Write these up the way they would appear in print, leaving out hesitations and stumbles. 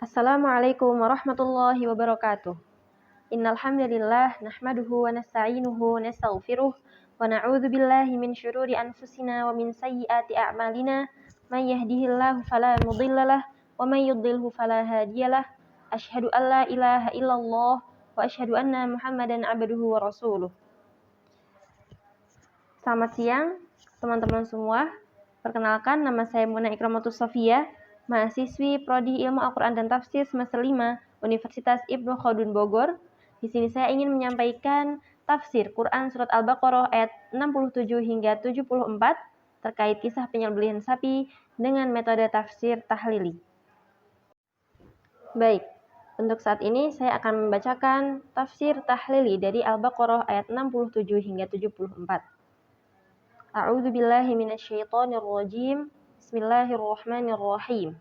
Assalamualaikum warahmatullahi wabarakatuh. Innal hamdalillah nahmaduhu wa nasta'inuhu wa nastaghfiruh wa na'udzu billahi min syururi anfusina wa min sayyiati a'malina. May yahdihillahu fala mudhillalah wa may yudlilhu fala hadiyalah. Asyhadu an la ilaha illallah wa asyhadu anna Muhammadan abduhu wa rasuluh. Selamat siang teman-teman semua. Perkenalkan, nama saya Muna Ikramatus Sofia, mahasiswi Prodi Ilmu Al-Quran dan Tafsir semester 5 Universitas Ibnu Khaldun Bogor. Di sini saya ingin menyampaikan tafsir Quran Surat Al-Baqarah ayat 67 hingga 74 terkait kisah penyembelihan sapi dengan metode tafsir tahlili. Baik, untuk saat ini saya akan membacakan tafsir tahlili dari Al-Baqarah ayat 67 hingga 74. A'udzu billahi minasyaitonir rajim. Bismillahirrahmanirrahim.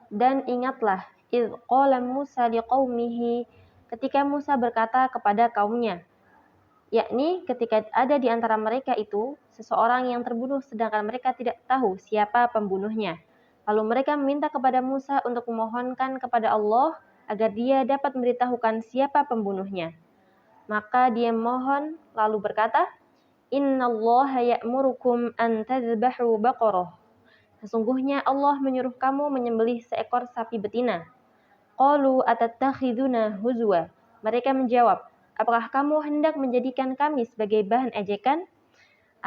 Dan ingatlah idz qala Musa liqaumihi, ketika Musa berkata kepada kaumnya, yakni ketika ada di antara mereka itu seseorang yang terbunuh sedangkan mereka tidak tahu siapa pembunuhnya. Lalu mereka meminta kepada Musa untuk memohonkan kepada Allah agar dia dapat memberitahukan siapa pembunuhnya. Maka dia mohon lalu berkata, Innallaha ya'murukum an tadhbahu baqarah. Sesungguhnya Allah menyuruh kamu menyembelih seekor sapi betina. Qalu atattakhiduna huzwa. Mereka menjawab, apakah kamu hendak menjadikan kami sebagai bahan ejekan?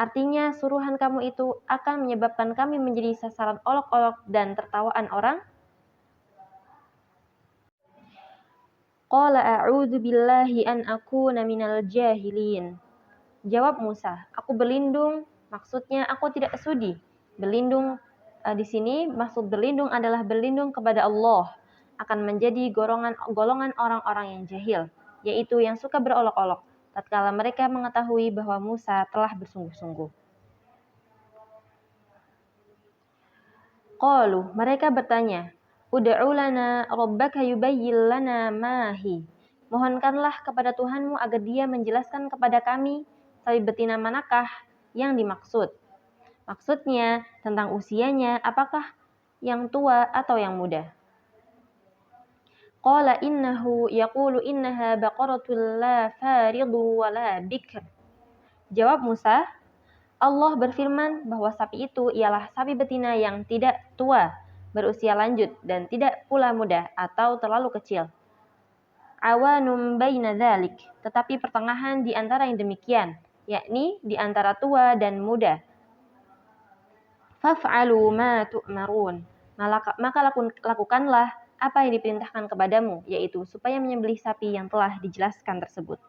Artinya suruhan kamu itu akan menyebabkan kami menjadi sasaran olok-olok dan tertawaan orang? Qala a'udzu billahi an akuna minal jahilin. Jawab Musa, aku berlindung, maksudnya aku tidak sudi. Berlindung di sini maksud berlindung adalah berlindung kepada Allah akan menjadi golongan orang-orang yang jahil, yaitu yang suka berolok-olok tatkala mereka mengetahui bahwa Musa telah bersungguh-sungguh. Qalu, mereka bertanya, Ud'u lana rabbaka yubayyin lana ma hi. Mohonkanlah kepada Tuhanmu agar Dia menjelaskan kepada kami sapi betina manakah yang dimaksud. Maksudnya tentang usianya, apakah yang tua atau yang muda. Qala innahu yaqulu innaha baqaratul la faridu wa la bikr. Jawab Musa, Allah berfirman bahwa sapi itu ialah sapi betina yang tidak tua, berusia lanjut, dan tidak pula muda atau terlalu kecil. Awanum baina dzalik, tetapi pertengahan di antara yang demikian, yakni di antara tua dan muda. Faf'alu ma tu'marun, maka lakukanlah apa yang diperintahkan kepadamu, yaitu supaya menyembelih sapi yang telah dijelaskan tersebut.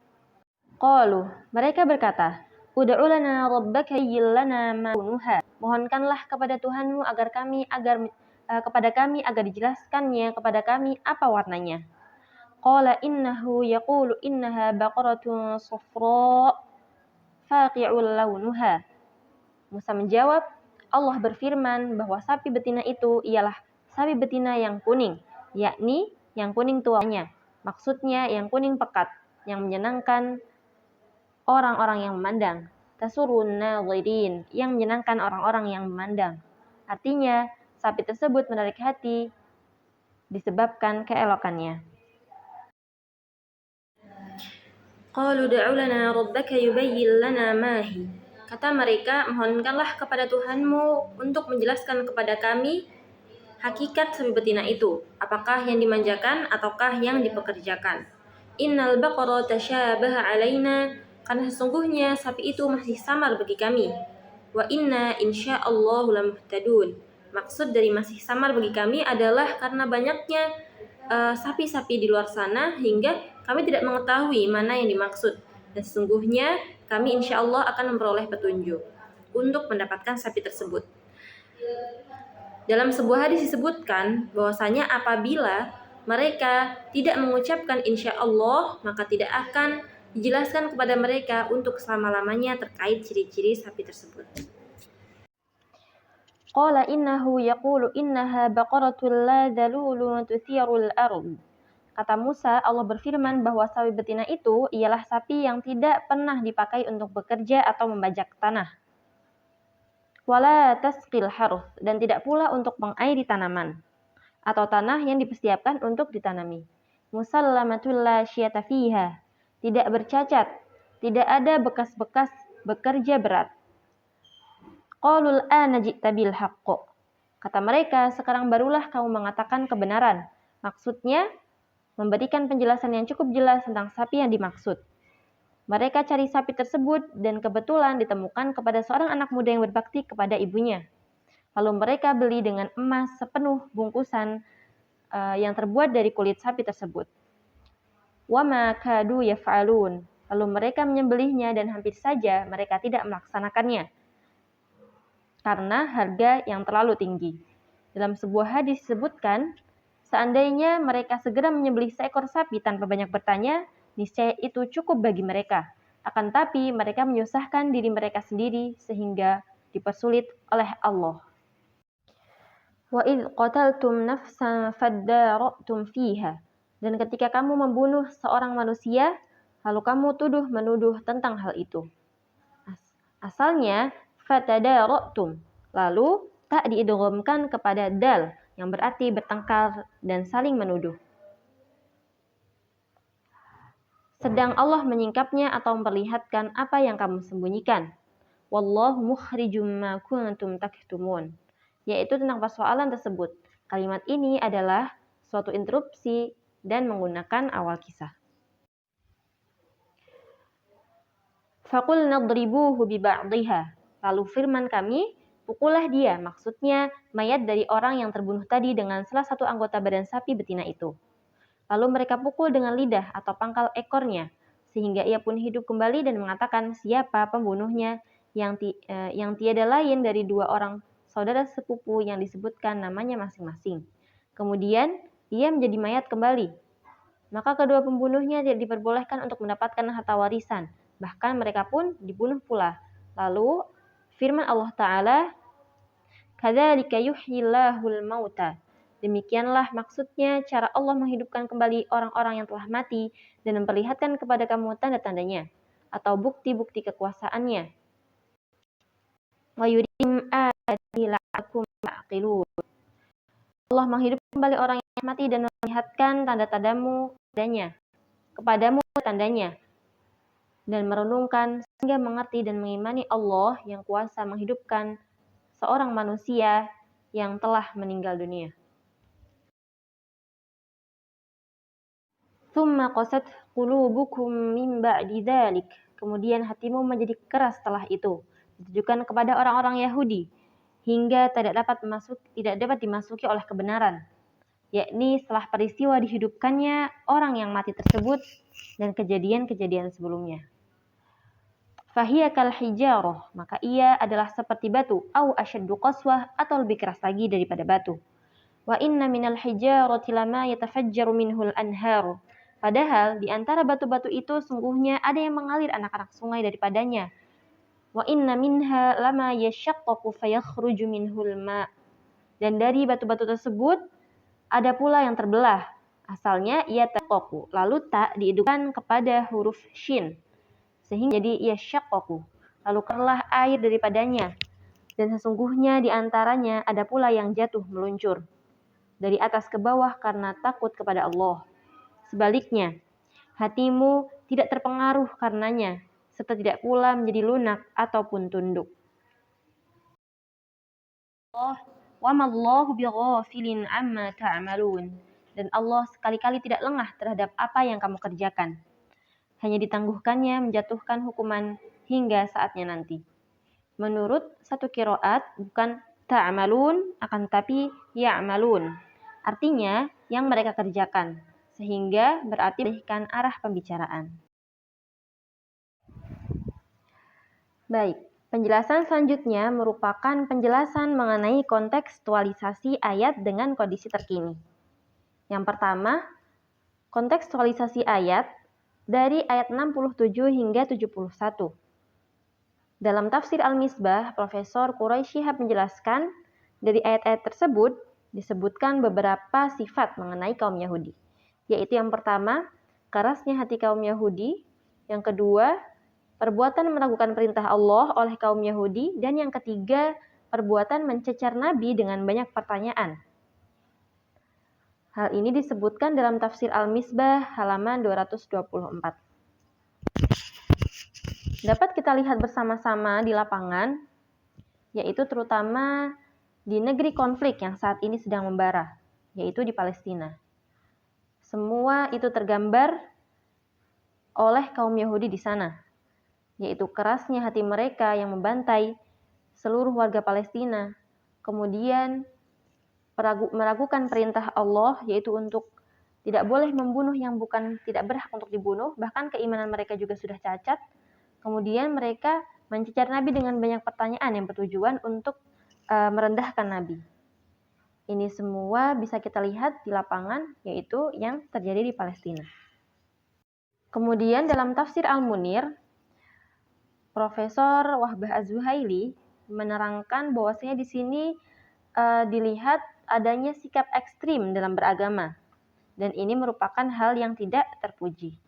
Qalu, mereka berkata, Ud'u lana rabbaka yubayyin lana ma launuha. Mohonkanlah kepada Tuhanmu agar kepada kami agar dijelaskannya kepada kami apa warnanya. Qala innahu yaqulu innaha baqaratun safra faqi'ul launuha. Musa menjawab, Allah berfirman bahwa sapi betina itu ialah sapi betina yang kuning, yakni yang kuning tuanya. Maksudnya yang kuning pekat, yang menyenangkan orang-orang yang memandang. Tasurun nadhirin, yang menyenangkan orang-orang yang memandang. Artinya, sapi tersebut menarik hati disebabkan keelokannya. Qalu ud'u lana rabbaka yubayyin lana ma hi. Kata mereka, mohonkanlah kepada Tuhanmu untuk menjelaskan kepada kami hakikat sapi betina itu, apakah yang dimanjakan ataukah yang dipekerjakan. Innal baqara tasyabaha alaina, karena sesungguhnya sapi itu masih samar bagi kami. Wa inna insyaallahu lamuhtadun. Maksud dari masih samar bagi kami adalah karena banyaknya sapi-sapi di luar sana hingga kami tidak mengetahui mana yang dimaksud. Dan sesungguhnya kami insyaallah akan memperoleh petunjuk untuk mendapatkan sapi tersebut. Dalam sebuah hadis disebutkan bahwasanya apabila mereka tidak mengucapkan insyaallah, maka tidak akan dijelaskan kepada mereka untuk selama-lamanya terkait ciri-ciri sapi tersebut. Qala innahu yaqulu innaha baqaratul la dhalulun tuthirul ardh. Kata Musa, Allah berfirman bahwa sapi betina itu ialah sapi yang tidak pernah dipakai untuk bekerja atau membajak tanah. Wala tasqil harth, dan tidak pula untuk mengairi tanaman atau tanah yang dipersiapkan untuk ditanami. Musallamatul la syiata fiha, tidak bercacat, tidak ada bekas-bekas bekerja berat. Qalul ana ji'ta bil haqq, kata mereka, sekarang barulah kamu mengatakan kebenaran. Maksudnya, memberikan penjelasan yang cukup jelas tentang sapi yang dimaksud. Mereka cari sapi tersebut dan kebetulan ditemukan kepada seorang anak muda yang berbakti kepada ibunya. Lalu mereka beli dengan emas sepenuh bungkusan yang terbuat dari kulit sapi tersebut. Wa ma kadu yaf'alun. Lalu mereka menyembelihnya dan hampir saja mereka tidak melaksanakannya karena harga yang terlalu tinggi. Dalam sebuah hadis disebutkan, seandainya mereka segera menyembelih seekor sapi tanpa banyak bertanya, niscaya itu cukup bagi mereka. Akan tapi mereka menyusahkan diri mereka sendiri sehingga dipersulit oleh Allah. Wa idh qataltum nafsan faddaratum fiha. Dan ketika kamu membunuh seorang manusia, lalu kamu menuduh tentang hal itu. Asalnya fatadaratum, lalu tak diidghamkan kepada dal yang berarti bertengkar dan saling menuduh. Sedang Allah menyingkapnya atau memperlihatkan apa yang kamu sembunyikan. Wallahu mukhrijum ma kuntum taktumun, yaitu tentang persoalan tersebut. Kalimat ini adalah suatu interupsi dan menggunakan awal kisah. Faqul nadribuhu bi ba'dihha. Lalu firman kami, pukullah dia, maksudnya mayat dari orang yang terbunuh tadi dengan salah satu anggota badan sapi betina itu. Lalu mereka pukul dengan lidah atau pangkal ekornya, sehingga ia pun hidup kembali dan mengatakan siapa pembunuhnya yang tiada lain dari dua orang saudara sepupu yang disebutkan namanya masing-masing. Kemudian ia menjadi mayat kembali. Maka kedua pembunuhnya tidak diperbolehkan untuk mendapatkan harta warisan, bahkan mereka pun dibunuh pula. Lalu firman Allah Ta'ala, kadzalika yuhyillahul mauta. Demikianlah maksudnya cara Allah menghidupkan kembali orang-orang yang telah mati dan memperlihatkan kepada kamu tanda-tandanya atau bukti-bukti kekuasaannya. Wa yurim ayatihi la'akum ta'qilun. Allah menghidupkan kembali orang yang mati dan memperlihatkan tanda-tandamu kepadamu tandanya dan merenungkan sehingga mengerti dan mengimani Allah yang kuasa menghidupkan seorang manusia yang telah meninggal dunia. Tsumma qasat qulubukum min ba'di dzalik. Kemudian hatimu menjadi keras setelah itu. Ditujukan kepada orang-orang Yahudi hingga tidak dapat dimasuki oleh kebenaran, yakni setelah peristiwa dihidupkannya orang yang mati tersebut dan kejadian-kejadian sebelumnya. Fahiya kal hijarah, maka ia adalah seperti batu, au asyaddu qaswah, atau lebih keras lagi daripada batu. Wa inna minal hijarati lama yatafajjaru minhul anhar. Padahal di antara batu-batu itu sungguhnya ada yang mengalir anak-anak sungai daripadanya. Wa inna minha lama yashaqqaqu fayakhruju minhul ma. Dan dari batu-batu tersebut ada pula yang terbelah. Asalnya ia taqqaqu, lalu tak dihidupkan kepada huruf shin, sehingga jadi yashaqqaqu, lalu keluarlah air daripadanya. Dan sesungguhnya di antaranya ada pula yang jatuh meluncur dari atas ke bawah karena takut kepada Allah. Sebaliknya, hatimu tidak terpengaruh karenanya, serta tidak pula menjadi lunak ataupun tunduk. Wa mallahu bighafilin amma ta'malun. Dan Allah sekali-kali tidak lengah terhadap apa yang kamu kerjakan. Hanya ditangguhkannya menjatuhkan hukuman hingga saatnya nanti. Menurut satu qiraat bukan ta'malun akan tapi ya'malun. Artinya yang mereka kerjakan, sehingga berarti berikan arah pembicaraan. Baik, penjelasan selanjutnya merupakan penjelasan mengenai kontekstualisasi ayat dengan kondisi terkini. Yang pertama, kontekstualisasi ayat dari ayat 67 hingga 71. Dalam tafsir Al-Misbah, Profesor Quraisy Shihab menjelaskan, dari ayat-ayat tersebut disebutkan beberapa sifat mengenai kaum Yahudi, yaitu yang pertama, kerasnya hati kaum Yahudi, yang kedua, perbuatan meragukan perintah Allah oleh kaum Yahudi, dan yang ketiga, perbuatan mencecar Nabi dengan banyak pertanyaan. Hal ini disebutkan dalam tafsir Al-Misbah halaman 224. Dapat kita lihat bersama-sama di lapangan, yaitu terutama di negeri konflik yang saat ini sedang membara, yaitu di Palestina. Semua itu tergambar oleh kaum Yahudi di sana, yaitu kerasnya hati mereka yang membantai seluruh warga Palestina, kemudian meragukan perintah Allah, yaitu untuk tidak boleh membunuh yang tidak berhak untuk dibunuh, bahkan keimanan mereka juga sudah cacat. Kemudian mereka mencecar Nabi dengan banyak pertanyaan yang bertujuan untuk merendahkan Nabi. Ini semua bisa kita lihat di lapangan, yaitu yang terjadi di Palestina. Kemudian dalam tafsir Al-Munir, Profesor Wahbah Az-Zuhaili menerangkan bahwasanya di sini dilihat adanya sikap ekstrim dalam beragama, dan ini merupakan hal yang tidak terpuji.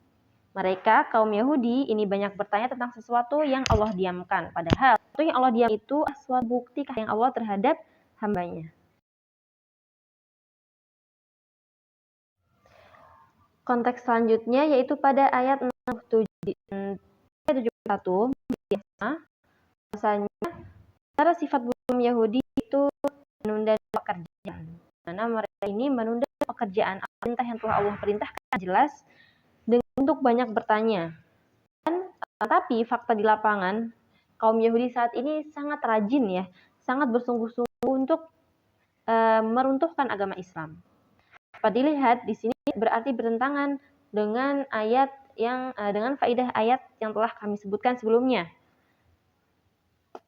Mereka, kaum Yahudi, ini banyak bertanya tentang sesuatu yang Allah diamkan, padahal sesuatu yang Allah diam itu suatu bukti kasih Allah terhadap hambanya. Konteks selanjutnya yaitu pada ayat 71, bahwasanya antara sifat kaum Yahudi itu menunda pekerjaan. Karena mereka ini menunda pekerjaan perintah yang telah Allah perintahkan jelas untuk banyak bertanya. Tapi fakta di lapangan, kaum Yahudi saat ini sangat rajin ya, sangat bersungguh-sungguh untuk meruntuhkan agama Islam. Dapat dilihat di sini berarti bertentangan dengan ayat yang dengan faidah ayat yang telah kami sebutkan sebelumnya.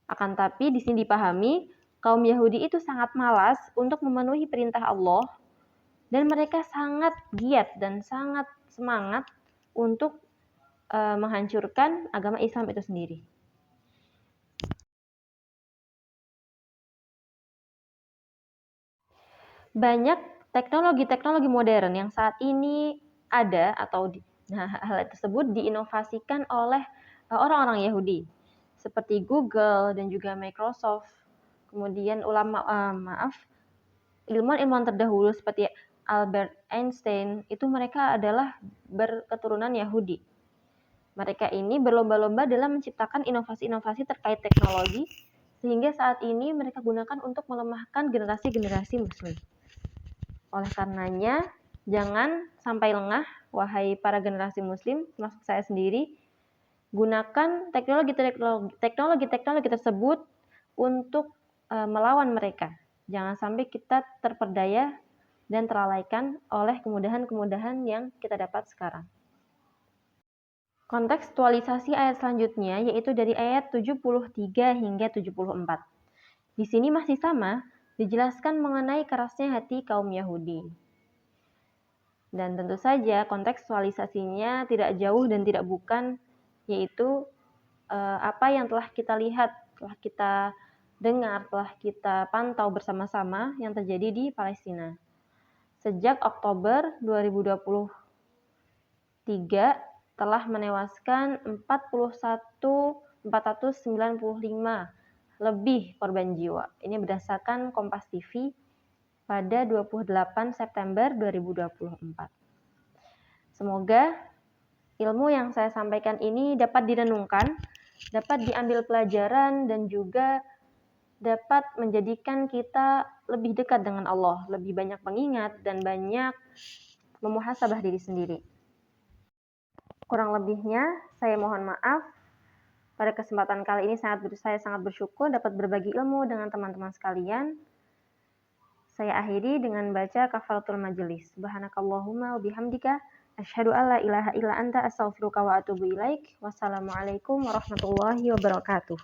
Akan tapi di sini dipahami kaum Yahudi itu sangat malas untuk memenuhi perintah Allah, dan mereka sangat giat dan sangat semangat untuk menghancurkan agama Islam itu sendiri. Banyak teknologi-teknologi modern yang saat ini ada atau hal tersebut diinovasikan oleh orang-orang Yahudi, seperti Google dan juga Microsoft. Kemudian ilmuwan-ilmuwan terdahulu seperti Albert Einstein, itu mereka adalah berketurunan Yahudi. Mereka ini berlomba-lomba dalam menciptakan inovasi-inovasi terkait teknologi, sehingga saat ini mereka gunakan untuk melemahkan generasi-generasi Muslim. Oleh karenanya, jangan sampai lengah, wahai para generasi Muslim, termasuk saya sendiri, gunakan teknologi-teknologi tersebut untuk melawan mereka. Jangan sampai kita terperdaya dan terlalaikan oleh kemudahan-kemudahan yang kita dapat sekarang. Kontekstualisasi ayat selanjutnya yaitu dari ayat 73 hingga 74. Di sini masih sama, dijelaskan mengenai kerasnya hati kaum Yahudi. Dan tentu saja kontekstualisasinya tidak jauh dan tidak bukan, yaitu apa yang telah kita lihat, telah kita dengar, telah kita pantau bersama-sama yang terjadi di Palestina. Sejak Oktober 2023 telah menewaskan 495 lebih korban jiwa. Ini berdasarkan Kompas TV pada 28 September 2024. Semoga ilmu yang saya sampaikan ini dapat direnungkan, dapat diambil pelajaran, dan juga dapat menjadikan kita lebih dekat dengan Allah, lebih banyak mengingat dan banyak memuhasabah diri sendiri. Kurang lebihnya, saya mohon maaf. Pada kesempatan kali ini saya sangat bersyukur dapat berbagi ilmu dengan teman-teman sekalian. Saya akhiri dengan baca kafaratul majelis. Subhanakallahumma wa bihamdika asyhadu an la ilaha illa anta astaghfiruka wa atubu ilaik. Wassalamualaikum warahmatullahi wabarakatuh.